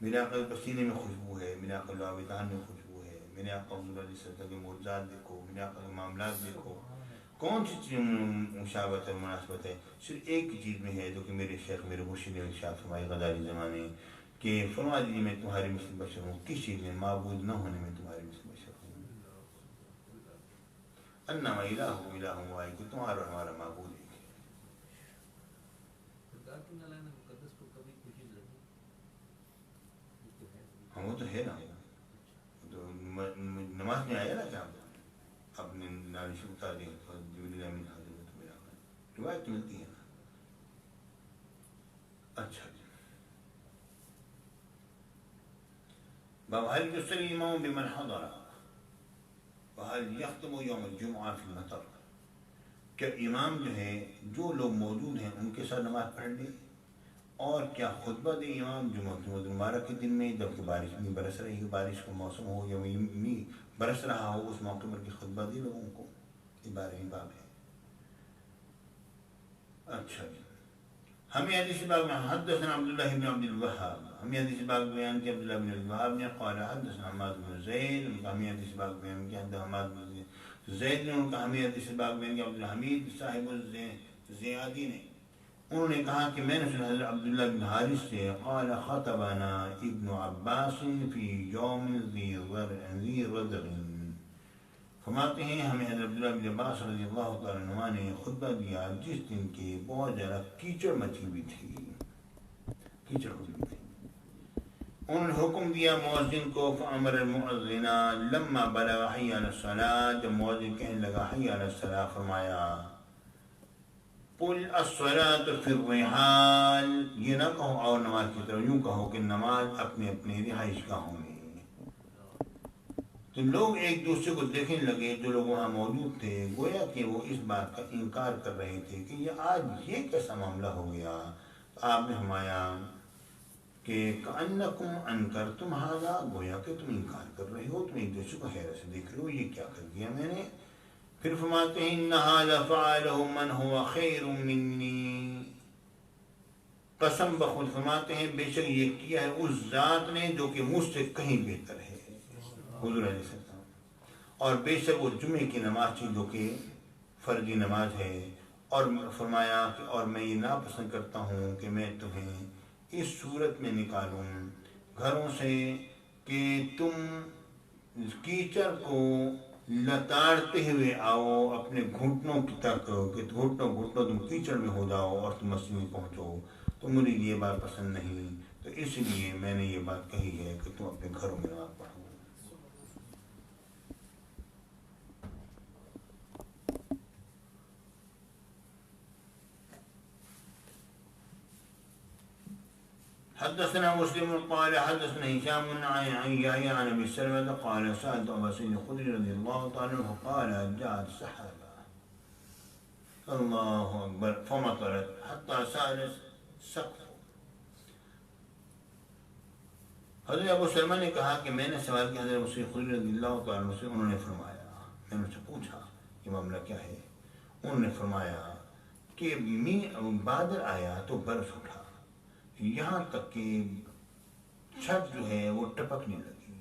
میرے آقا کے پسینے میں خوشبو ہے، میرے آقا لاوطان میں خوشبو ہے، میرے آقا حضور علیہ السلام کے معجزات دیکھو، میرے آقا کے معاملات دیکھو، کون سی چیز مشابہت اور مناسبت ہے؟ صرف ایک ہی چیز میں ہے جو کہ میرے شیخ میرے مرشد نے ارشاد فرمائی غزالی زمانے کہ فرما دیجیے میں تمہارے مثل بشر ہوں، کس چیز میں؟ معبود نہ ہونے میں تمہارے مثل بشر ہوں، انما الہ الہ واحد، کہ تمہارا اور ہمارا معبود ایک ہے۔ ہاں وہ تو ہے نا، تو نماز میں آیا نا کیا اپنے نالی سے اتار دیں جبریل امین حاضر میں تو میرا روایت ملتی ہے نا۔ اچھا جی، باب هل يصلي الإمام بمن حضر وهل يختم يوم الجمعة في المطر، کہ امام جو ہے جو لوگ موجود ہیں ان کے ساتھ نماز پڑھ لے، اور کیا خطبہ دے امام جمعہ مبارک کے دن میں جبکہ بارش نہیں برس رہی ہے، بارش کا موسم ہو یا برس رہا ہو، اس موقع پر کی خطبہ دے لوگوں کو، اس بارے میں باب ہے۔ اچھا جی، ہمیں حدیث باب میں حدثنا عبداللہ بن عبد الوہاب، ہمیں حدیث باب بیان کیا عبداللہ بن الوہاب نے قال حدثنا حماد بن زید، ہمیں حدیث باب بیان کیا حماد بن زید نے، ان کا ہمیں حدیث باب بیان کیا عبدالحمید صاحب الزیادی نے، انہوں نے کہا کہ میں نے سنا حضرت عبداللہ بن حارث سے قال خطبنا ابن عباس فی یوم ذی رضع، فرماتے ہیں ہمیں حضرت عبداللہ بن عباس رضی اللہ تعالیٰ عنہ نے خطبہ دیا جس دن کی بہت زیادہ کیچڑ مچی ہوئی تھی، کیچڑ ہوئی تھی۔ انہوں نے حکم دیا مؤذن کو فامر المؤذن لما بلغ حی علی الصلاۃ، جب مؤذن کہنے لگا حی علی الصلاۃ فرمایا قل الصلاۃ فی الرحال، یہ نہ کہو اور نماز کی طرف، یوں کہو کہ نماز اپنے اپنے رہائش گاہوں میں۔ تو لوگ ایک دوسرے کو دیکھنے لگے جو لوگ وہاں موجود تھے، گویا کہ وہ اس بات کا انکار کر رہے تھے کہ یہ آج یہ کیسا معاملہ ہو گیا۔ آپ نے فرمایا کہ کأنکم انکرتم ھذا، گویا کہ تم انکار کر رہے ہو، تم ایک دوسرے کو حیرت سے دیکھ رہے ہو یہ کیا کر دیا میں نے۔ پھر فرماتے ہیں ان ھذا فعلہ من هو خیر منی، قسم بخود فرماتے ہیں بے شک یہ کیا ہے اس ذات نے جو کہ مجھ سے کہیں بہتر ہے، حضور علیہ السلام، اور بے شک وہ جمعے کی نماز تھی جو کہ فرضی نماز ہے، اور فرمایا کہ اور میں یہ ناپسند کرتا ہوں کہ میں تمہیں اس صورت میں نکالوں گھروں سے کہ تم کیچڑ کو لتاڑتے ہوئے آؤ اپنے گھٹنوں کی تک، کہ گھٹنوں تم کیچڑ میں ہو جاؤ اور تم مسجد میں پہنچو، تو مجھے یہ بات پسند نہیں، تو اس لیے میں نے یہ بات کہی ہے کہ تم اپنے گھروں میں نماز پڑھو۔ حدثنا مسلم قال حدثنا هشام عن يحيى عن ابي سلمة قال سألت ابا سعيد الخدري رضي الله تعالى عنه قال جاءت سحابة الله اكبر فمطرت حتى سال السقف، حضرت ابو سلمہ نے کہا کہ میں نے سوال کیا حضرت ابو سعید الخدری رضی اللہ تعالیٰ عنہ سے، انہوں نے فرمایا، میں نے ان سے پوچھا یہ معاملہ کیا ہے، انہوں نے فرمایا کہ بادل آیا تو برس اٹھا، یہاں تک کہ چھت جو ہے وہ ٹپکنے لگی،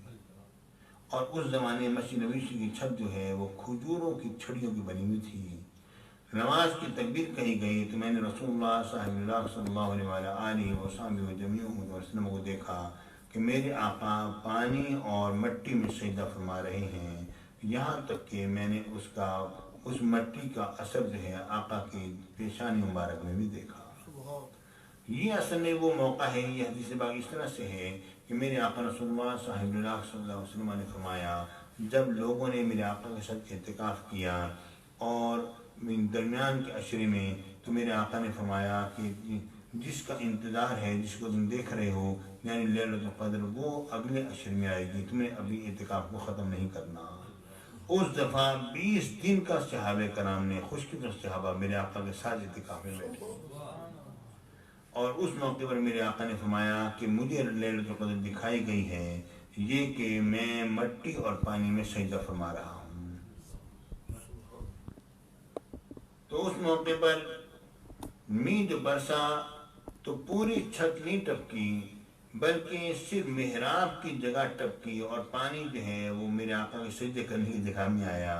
اور اس زمانے مسجد نبوی کی چھت جو ہے وہ کھجوروں کی چھڑیوں کی بنی ہوئی تھی۔ نماز کی تکبیر کہی گئی تو میں نے رسول اللہ صاحب اللہ صلی اللہ علیہ وسلم کو دیکھا کہ میرے آقا پانی اور مٹی میں سجدہ فرما رہے ہیں، یہاں تک کہ میں نے اس مٹی کا اثر جو ہے آقا کی پیشانی مبارک میں بھی دیکھا۔ یہ اصل میں وہ موقع ہے، یہ حدیث پاک اس طرح سے ہے کہ میرے آقا رسول اللہ صاحب اللہ صلی اللہ علیہ وسلم نے فرمایا جب لوگوں نے میرے آقا کے ساتھ اعتکاف کیا اور درمیان کے عشرے میں، تو میرے آقا نے فرمایا کہ جس کا انتظار ہے، جس کو تم دیکھ رہے ہو یعنی لیلۃ القدر، وہ اگلے عشرے میں آئے گی، تمہیں ابھی اعتکاف کو ختم نہیں کرنا۔ اس دفعہ 20 دن کا صحابہ کرام نے، خوش قسمت صحابہ میرے آقا کے ساتھ اعتکاف میں بیٹھے، اور اس موقع پر میرے آقا نے فرمایا کہ مجھے لیلۃ القدر دکھائی گئی ہے یہ کہ میں مٹی اور پانی میں سجدہ فرما رہا ہوں۔ تو اس موقع پر جو برسا تو پوری چھت نہیں ٹپکی، بلکہ صرف محراب کی جگہ ٹپکی اور پانی جو ہے وہ میرے آقا کے سجدے کرنے کی جگہ میں آیا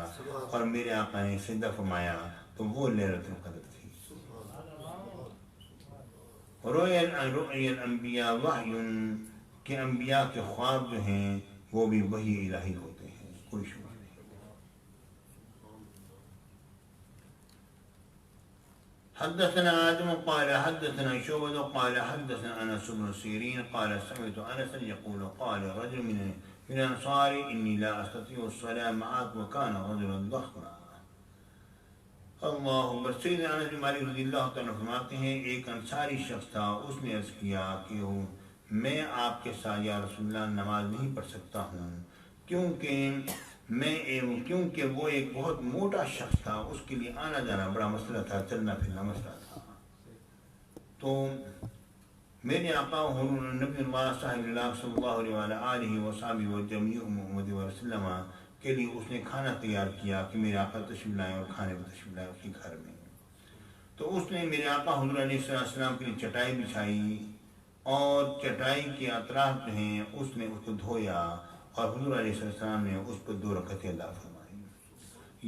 اور میرے آقا نے سجدہ فرمایا، تو وہ لیلۃ القدر تھی۔ رؤیا الانبیاء وحی، کہ انبیاء کے خواب جو ہیں وہ بھی وحی الہی ہوتے ہیں، کوئی شبہ نہیں۔ حدثنا آدم قال حدثنا شعبة قال حدثنا أنس بن سيرين قال سمعت أنسا يقول قال رجل من الأنصار إني لا أستطيع الصلاة معك وكان رجلا ضخما۔ اللہ بس سیدنا انس بن مالک رضی اللہ تعالیٰ فرماتے ہیں ایک انصاری شخص تھا، اس نے عرض کیا کہ میں آپ کے ساتھ یا رسول اللہ نماز نہیں پڑھ سکتا ہوں، کیونکہ وہ ایک بہت موٹا شخص تھا، اس کے لیے آنا جانا بڑا مسئلہ تھا، چلنا پھرنا مسئلہ تھا۔ تو میرے آقا نبی اللہ صاحب اللہ صلی اللہ علیہ وسلم و جمیع محمد وسلم کے لیے اس نے کھانا تیار کیا کہ میرے آقا تشریف لائیں اور کھانے پر تشریف لائیں اس کے گھر میں۔ تو اس نے میرے آقا حضور علیہ السلام کے لیے چٹائی بچھائی اور چٹائی کے اطراف جو ہیں اس نے اس کو دھویا اور حضور علیہ السلام نے اس پر 2 رکعتیں ادا فرمائی۔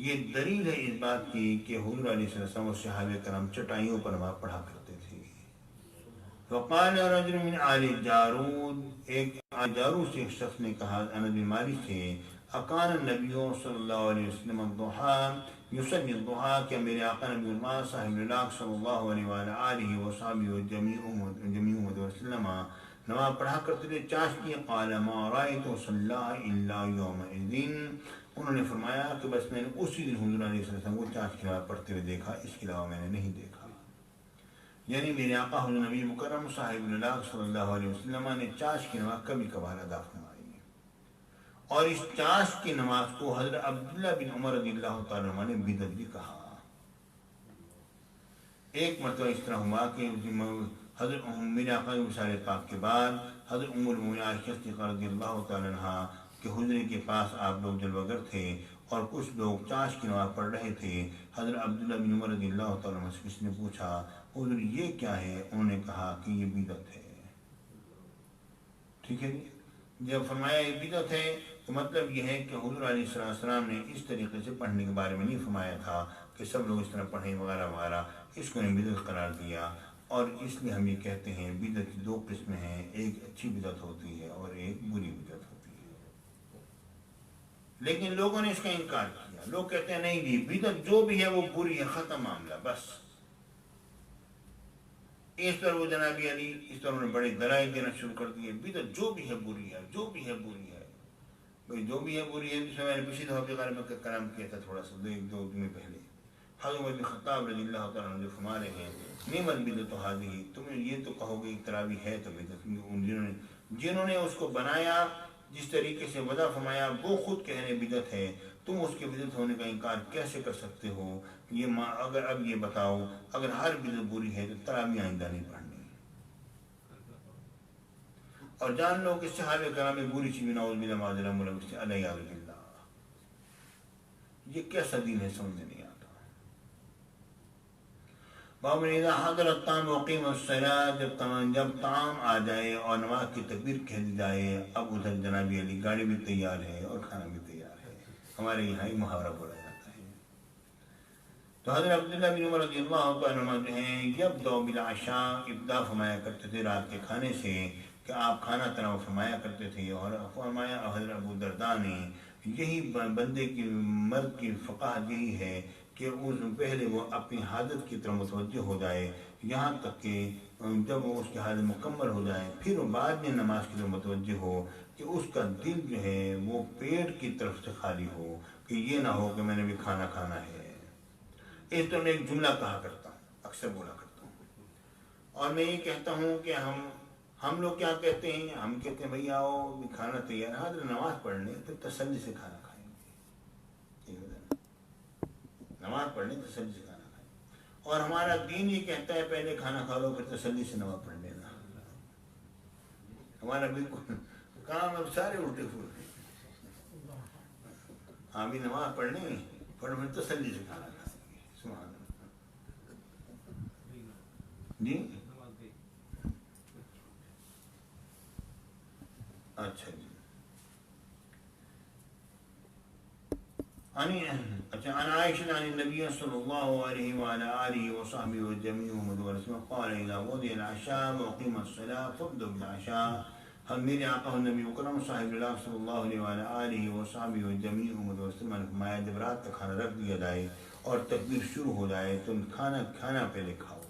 یہ دلیل ہے اس بات کی کہ حضور علیہ السلام اور صحابہ کرام چٹائیوں پر نماز پڑھا کرتے تھے۔ وقال رجل من آل جارود، ایک آل جارود سے ایک شخص نے کہا انس بن مالک سے، اکان النبی صلی اللہ علیہ وسلم الضحى یصلی الضحى، کہ میرے آقا نبی اللہ صاحب اللہ صلی اللہ علیہ وسلم و جمیع وسلم نماز پڑھا کرتے تھے چاشت کی۔ قال ما رأيت صلی الا یومئذ، انہوں نے فرمایا کہ بس میں نے اسی دن حضور علیہ السلام کو چاشت کی نماز پڑھتے ہوئے دیکھا، اس کے علاوہ میں نے نہیں دیکھا۔ یعنی میرے آقا حضور نبی مکرم صاحب اللہ صلی اللہ علیہ وسلم نے چاشت کی نماز کبھی کبھار ادا فرمائی، اور اس چاشت کی نماز کو حضرت عبداللہ بن عمر رضی اللہ تعالیٰ عنہ نے بدعت بھی کہا۔ ایک مرتبہ اس طرح ہوا کہ حضرت میرے آقا کی وصال پاک کے بعد حضرت ام المؤمنین عائشہ صدیقہ رضی اللہ تعالیٰ عنہ کے حضرے کے پاس آپ لوگ جلوہ گر تھے اور کچھ لوگ چاشت کی نماز پڑھ رہے تھے۔ حضرت عبداللہ بن عمر رضی اللہ تعالیٰ عنہ سے کسی نے پوچھا حضور یہ کیا ہے؟ انہوں نے کہا کہ یہ بدعت ہے۔ ٹھیک ہے، جب فرمایا یہ بدعت ہے تو مطلب یہ ہے کہ حضور علیہ السلام نے اس طریقے سے پڑھنے کے بارے میں نہیں فرمایا تھا کہ سب لوگ اس طرح پڑھیں وغیرہ وغیرہ، اس کو انہیں بدعت قرار دیا۔ اور اس لیے ہم یہ کہتے ہیں بدعت کی 2 قسمیں ہیں، ایک اچھی بدعت ہوتی ہے اور ایک بری بدعت ہوتی ہے۔ لیکن لوگوں نے اس کا انکار کیا، لوگ کہتے ہیں نہیں جی بدعت جو بھی ہے وہ بری ہے، ختم معاملہ بس۔ اس طرح وہ جناب علی اس طرح انہوں نے بڑے دلائل دینا شروع کر دیے، بدعت جو بھی ہے بری ہے، جو بھی ہے بری ہے۔ بھائی جو بھی ہے بری ہے، جس میں میں نے پچھلی دفعہ کے بارے میں کلام کیا تھا تھوڑا سا 2 دن پہلے، حضرت عمر بن خطاب رضی اللہ تعالیٰ عنہ جو فرما رہے ہیں نعمت بدعت هذه، تم یہ تو کہو گے تراویح ہے تو بدعت، جنہوں نے اس کو بنایا جس طریقے سے وضع فرمایا وہ خود کہنے بدعت ہے، تم اس کے بدعت ہونے کا انکار کیسے کر سکتے ہو؟ یہ اگر اب یہ بتاؤ اگر ہر بدعت بری ہے تو تراویح آئندہ نہیں پڑھنی، اور جان لو کہ صحابہ کرام میں بری چیز نعوذ باللہ معاذ اللہ علیہ باللہ، یہ کیسا دین ہے سمجھ نہیں آتا۔ باب اذا حضر الطعام وقیم الصلاۃ، جب طعام آ جائے اور نماز کی تکبیر کہہ دی جائے، اب ادھر جناب علی گاڑی بھی تیار ہے اور کھانا بھی تیار ہے، ہمارے یہاں ہی محاورہ بولا جاتا ہے۔ تو حضرت عبداللہ بن عمر رضی اللہ عنہ جو ہیں یبدأ بالعشاء، ابدا فرمایا کرتے تھے رات کے کھانے سے، کہ آپ کھانا تناول فرمایا کرتے تھے، اور فرمایا حضرت ابو درداء نے یہی بندے کی مرد کی فقاہت یہی ہے کہ اس پہلے وہ اپنی حاجت کی طرف متوجہ ہو جائے، یہاں تک کہ جب وہ اس کی حاجت مکمل ہو جائے پھر وہ بعد میں نماز کی طرف متوجہ ہو، کہ اس کا دل جو ہے وہ پیٹ کی طرف سے خالی ہو، کہ یہ نہ ہو کہ میں نے بھی کھانا کھانا ہے۔ اس طرح میں ایک جملہ کہا کرتا ہوں، اکثر بولا کرتا ہوں، اور میں یہ کہتا ہوں کہ ہم لوگ کیا کہتے ہیں، ہم کہتے ہیں بھئی آؤ کھانا تیار ہے، حضرت نماز پڑھنے پھر تسلی سے کھانا کھائیں گے، نماز پڑھنے تسلی سے کھانا کھائیں، اور ہمارا دین یہ کہتا ہے پہلے کھانا کھا لو پھر تسلی سے نماز پڑھ لینا، ہمارا بالکل کام اب سارے الٹے پھولتے ہیں، ہاں بھی نماز پڑھنے پھر تسلی سے کھانا کھائیں گے، سبحان اللہ۔ جی اچھا جی. عن عائشة عن النبي صلى الله عليه وعلى آله وصحبه وجميع أمة ورسوله قال إذا وضع العشاء وأقيم الصلاة فابدأوا بالعشاء. ہم میرے آقا نبی اکرم صاحب اللہ صلی اللہ علیہ وعلى آلہ وصحبہ وجميع أمة ورسوله نے فرمایا جب رات کا کھانا رکھ دیا جائے اور تکبیر شروع ہو جائے تم کھانا پہلے کھاؤ.